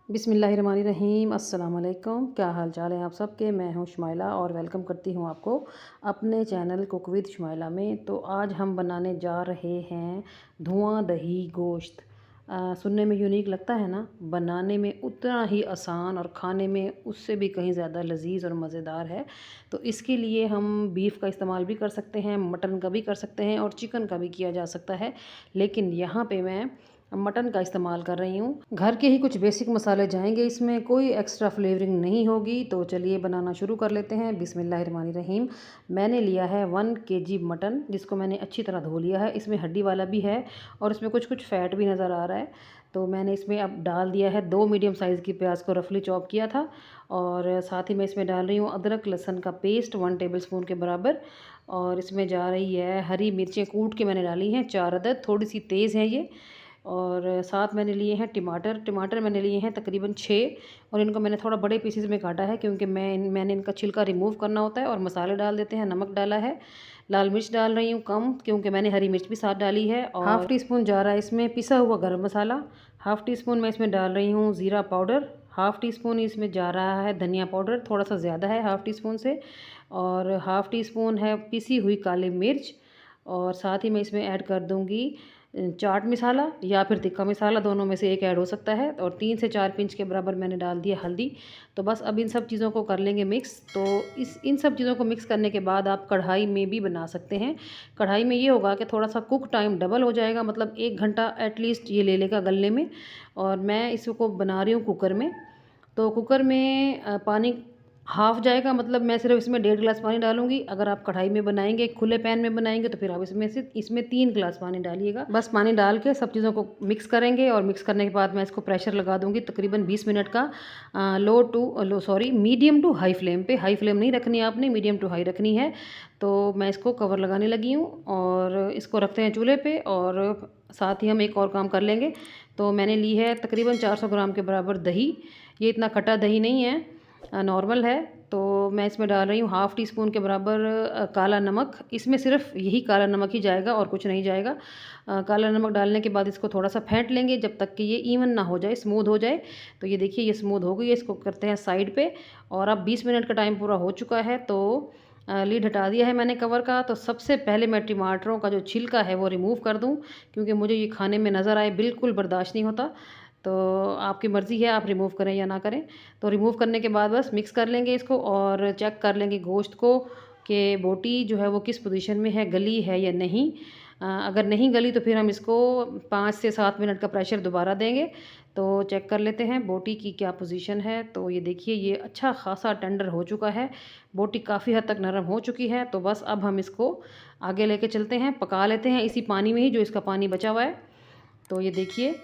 बिस्मिल्लाहिर्रहमानिर्रहीम। अस्सलाम वालेकुम। क्या हाल चाल है आप सबके। मैं हूं शुमाइला और वेलकम करती हूं आपको अपने चैनल कुक विद शुमाइला में। तो आज हम बनाने जा रहे हैं धुआं दही गोश्त। सुनने में यूनिक लगता है ना, बनाने में उतना ही आसान और खाने में उससे भी कहीं ज़्यादा लजीज और मज़ेदार है। तो इसके लिए हम बीफ का इस्तेमाल भी कर सकते हैं, मटन का भी कर सकते हैं और चिकन का भी किया जा सकता है। लेकिन यहाँ पे मैं मटन का इस्तेमाल कर रही हूँ। घर के ही कुछ बेसिक मसाले जाएंगे इसमें, कोई एक्स्ट्रा फ्लेवरिंग नहीं होगी। तो चलिए बनाना शुरू कर लेते हैं। बिस्मिल्लाहिर्रहमानिर्रहीम। मैंने लिया है 1 केजी मटन, जिसको मैंने अच्छी तरह धो लिया है। इसमें हड्डी वाला भी है और इसमें कुछ कुछ फ़ैट भी नज़र आ रहा है। तो मैंने इसमें अब डाल दिया है 2 मीडियम साइज़ की प्याज को रफली चॉप किया था। और साथ ही मैं इसमें डाल रही हूँ अदरक लहसुन का पेस्ट 1 टेबल स्पून के बराबर। और इसमें जा रही है हरी मिर्चें कूट के मैंने डाली हैं 4 अदद, थोड़ी सी तेज़ हैं ये। और साथ मैंने लिए हैं टमाटर मैंने लिए हैं तकरीबन 6। और इनको मैंने थोड़ा बड़े पीसेस में काटा है क्योंकि मैंने इनका छिलका रिमूव करना होता है। और मसाले डाल देते हैं। नमक डाला है, लाल मिर्च डाल रही हूँ कम क्योंकि मैंने हरी मिर्च भी साथ डाली है। और हाफ़ टी स्पून जा रहा है इसमें पिसा हुआ गरम मसाला। हाफ़ टी स्पून मैं इसमें डाल रही हूँ ज़ीरा पाउडर। हाफ़ टी स्पून इसमें जा रहा है धनिया पाउडर, थोड़ा सा ज़्यादा है हाफ़ टी स्पून से। और हाफ़ टी स्पून है पिसी हुई काली मिर्च। और साथ ही मैं इसमें ऐड कर दूँगी चाट मसाला या फिर तिक्का मसाला, दोनों में से एक ऐड हो सकता है। और 3 से 4 पिंच के बराबर मैंने डाल दिया हल्दी। तो बस अब इन सब चीज़ों को कर लेंगे मिक्स। तो इन सब चीज़ों को मिक्स करने के बाद आप कढ़ाई में भी बना सकते हैं। कढ़ाई में ये होगा कि थोड़ा सा कुक टाइम डबल हो जाएगा, मतलब 1 घंटा एटलीस्ट ये ले लेगा गलने में। और मैं इसको बना रही हूँ कुकर में। तो कुकर में पानी हाफ़ जाएगा, मतलब मैं सिर्फ इसमें 1.5 गिलास पानी डालूंगी। अगर आप कढ़ाई में बनाएंगे, खुले पैन में बनाएंगे, तो फिर आप इसमें 3 गिलास पानी डालिएगा। बस पानी डाल के सब चीज़ों को मिक्स करेंगे। और मिक्स करने के बाद मैं इसको प्रेशर लगा दूंगी तकरीबन 20 मिनट का। मीडियम टू हाई फ्लेम पे। हाई फ्लेम नहीं रखनी आपने, मीडियम टू हाई रखनी है। तो मैं इसको कवर लगाने लगी हूँ और इसको रखते हैं चूल्हे पे। और साथ ही हम एक और काम कर लेंगे। तो मैंने ली है तकरीबन 400 ग्राम के बराबर दही। ये इतना खट्टा दही नहीं है, नॉर्मल है। तो मैं इसमें डाल रही हूँ हाफ़ टी स्पून के बराबर काला नमक। इसमें सिर्फ यही काला नमक ही जाएगा और कुछ नहीं जाएगा। काला नमक डालने के बाद इसको थोड़ा सा फेंट लेंगे जब तक कि ये इवन ना हो जाए, स्मूथ हो जाए। तो ये देखिए ये स्मूथ हो गई है। इसको करते हैं साइड पे। और अब 20 मिनट का टाइम पूरा हो चुका है। तो लीड हटा दिया है मैंने कवर का। तो सबसे पहले मैं टमाटरों का जो छिलका है वो रिमूव कर दूं, क्योंकि मुझे ये खाने में नज़र आए बिल्कुल बर्दाश्त नहीं होता। तो आपकी मर्ज़ी है आप रिमूव करें या ना करें। तो रिमूव करने के बाद बस मिक्स कर लेंगे इसको और चेक कर लेंगे गोश्त को कि बोटी जो है वो किस पोजीशन में है, गली है या नहीं। अगर नहीं गली तो फिर हम इसको 5 से 7 मिनट का प्रेशर दोबारा देंगे। तो चेक कर लेते हैं बोटी की क्या पोजीशन है। तो ये देखिए ये अच्छा खासा टेंडर हो चुका है, बोटी काफ़ी हद तक नरम हो चुकी है। तो बस अब हम इसको आगे लेके चलते हैं, पका लेते हैं इसी पानी में ही जो इसका पानी बचा हुआ है। तो ये देखिए,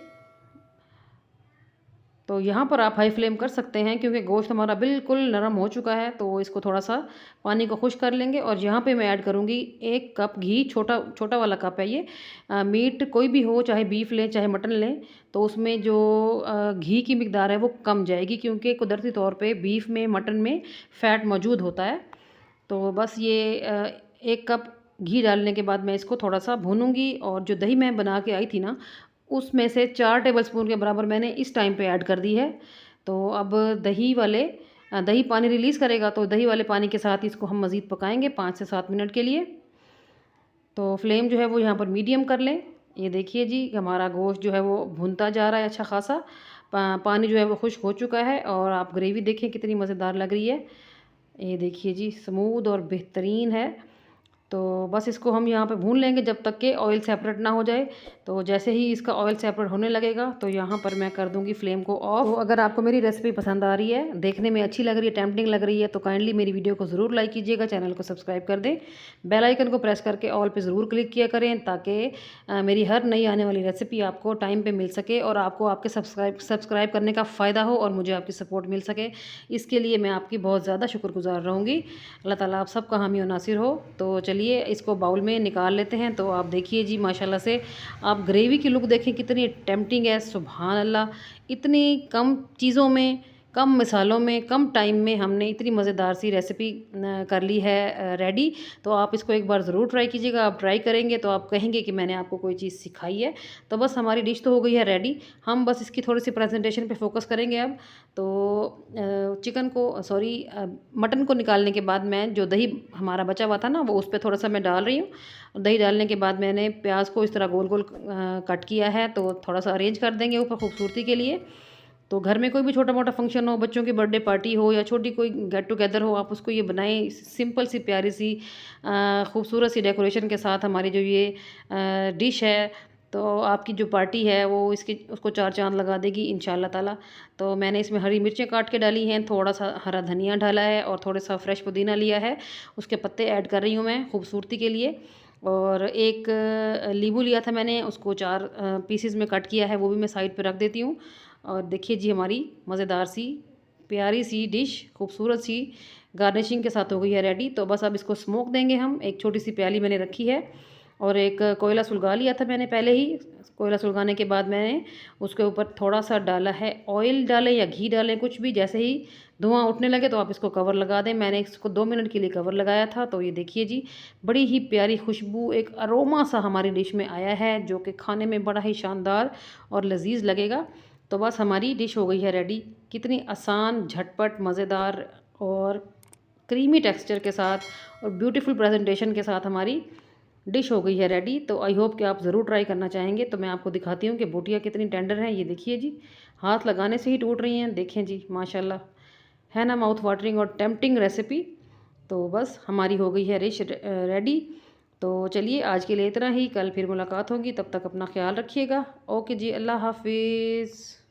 तो यहाँ पर आप हाई फ्लेम कर सकते हैं क्योंकि गोश्त हमारा बिल्कुल नरम हो चुका है। तो इसको थोड़ा सा पानी को खुश कर लेंगे। और यहाँ पे मैं ऐड करूँगी 1 कप घी। छोटा छोटा वाला कप है ये। मीट कोई भी हो, चाहे बीफ लें चाहे मटन लें, तो उसमें जो घी की मिकदार है वो कम जाएगी क्योंकि कुदरती तौर पे बीफ में मटन में फ़ैट मौजूद होता है। तो बस ये 1 कप घी डालने के बाद मैं इसको थोड़ा सा भूनूंगी। और जो दही मैं बना के आई थी ना, उसमें से 4 टेबलस्पून के बराबर मैंने इस टाइम पे ऐड कर दी है। तो अब दही पानी रिलीज़ करेगा, तो दही वाले पानी के साथ इसको हम मज़ीद पकाएंगे 5 से 7 मिनट के लिए। तो फ्लेम जो है वो यहाँ पर मीडियम कर लें। ये देखिए जी हमारा गोश्त जो है वो भुनता जा रहा है अच्छा खासा। पानी जो है वो खुश्क हो चुका है। और आप ग्रेवी देखें कितनी मज़ेदार लग रही है। ये देखिए जी स्मूथ और बेहतरीन है। तो बस इसको हम यहाँ पे भून लेंगे जब तक कि ऑयल सेपरेट ना हो जाए। तो जैसे ही इसका ऑयल सेपरेट होने लगेगा तो यहाँ पर मैं कर दूँगी फ्लेम को ऑफ। तो अगर आपको मेरी रेसिपी पसंद आ रही है, देखने में अच्छी लग रही है, टेम्पटिंग लग रही है, तो काइंडली मेरी वीडियो को ज़रूर लाइक कीजिएगा, चैनल को सब्सक्राइब कर दें, बेल आइकन को प्रेस करके ऑल पे ज़रूर क्लिक किया करें ताकि मेरी हर नई आने वाली रेसिपी आपको टाइम पर मिल सके और आपको आपके सब्सक्राइब करने का फ़ायदा हो और मुझे आपकी सपोर्ट मिल सके। इसके लिए मैं आपकी बहुत ज़्यादा शुक्रगुजार रहूँगी। अल्लाह ताला आप सबका हामी और नासिर हो। तो चलिए इसको बाउल में निकाल लेते हैं। तो आप देखिए जी माशाल्लाह से आप ग्रेवी की लुक देखें कितनी टेम्पटिंग है, सुभान अल्लाह। इतनी कम चीज़ों में कम मिसालों में, कम टाइम में हमने इतनी मज़ेदार सी रेसिपी कर ली है रेडी। तो आप इसको एक बार ज़रूर ट्राई कीजिएगा। आप ट्राई करेंगे तो आप कहेंगे कि मैंने आपको कोई चीज़ सिखाई है। तो बस हमारी डिश तो हो गई है रेडी। हम बस इसकी थोड़ी-सी प्रेज़ेंटेशन पे फ़ोकस करेंगे अब। तो चिकन को सॉरी मटन को निकालने के बाद मैं जो दही हमारा बचा हुआ था ना, वो उस पे थोड़ा-सा मैं डाल रही हूँ। दही डालने के बाद मैंने प्याज़ को इस तरह गोल-गोल कट किया है, तो थोड़ा-सा अरेंज कर देंगे ऊपर खूबसूरती के लिए। तो घर में कोई भी छोटा-मोटा फंक्शन हो, बच्चों की बर्थडे पार्टी हो या छोटी कोई गेट टुगेदर हो, आप उसको ये बनाएँ। सिंपल सी प्यारी सी खूबसूरत सी डेकोरेशन के साथ हमारी जो ये डिश है, तो आपकी जो पार्टी है वो इसकी उसको 4 चाँद लगा देगी इंशाअल्लाह ताला। तो मैंने इसमें हरी मिर्चें काट के डाली हैं, थोड़ा-सा हरा धनिया डाला है और थोड़ा-सा फ्रेश पुदीना लिया है। उसके पत्ते ऐड कर रही हूँ मैं खूबसूरती के लिए। और एक नींबू लिया था मैंने, उसको 4 पीसेज़ में कट किया है, वो भी मैं साइड पे रख देती हूँ। और देखिए जी हमारी मज़ेदार सी प्यारी सी डिश खूबसूरत सी गार्निशिंग के साथ हो गई है रेडी। तो बस अब इसको स्मोक देंगे हम। एक छोटी सी प्याली मैंने रखी है और एक कोयला सुलगा लिया था मैंने पहले ही। कोयला सुलगाने के बाद मैंने उसके ऊपर थोड़ा-सा डाला है ऑयल, डालें या घी डालें कुछ भी, जैसे ही धुआँ उठने लगे तो आप इसको कवर लगा दें। मैंने इसको 2 मिनट के लिए कवर लगाया था। तो ये देखिए जी, बड़ी ही प्यारी खुशबू, एक अरोमा सा हमारी डिश में आया है, जो कि खाने में बड़ा ही शानदार और लज़ीज़ लगेगा। तो बस हमारी डिश हो गई है रेडी। कितनी आसान, झटपट, मज़ेदार और क्रीमी टेक्सचर के साथ और ब्यूटीफुल प्रेजेंटेशन के साथ हमारी डिश हो गई है रेडी। तो आई होप कि आप ज़रूर ट्राई करना चाहेंगे। तो मैं आपको दिखाती हूँ कि बोटियाँ कितनी टेंडर हैं। ये देखिए जी, हाथ लगाने से ही टूट रही हैं। देखें जी माशाल्लाह, है ना माउथ वाटरिंग और टेम्पटिंग रेसिपी। तो बस हमारी हो गई है डिश रेडी। तो चलिए आज के लिए इतना ही, कल फिर मुलाकात होगी। तब तक अपना ख्याल रखिएगा। ओके जी, अल्लाह हाफिज़।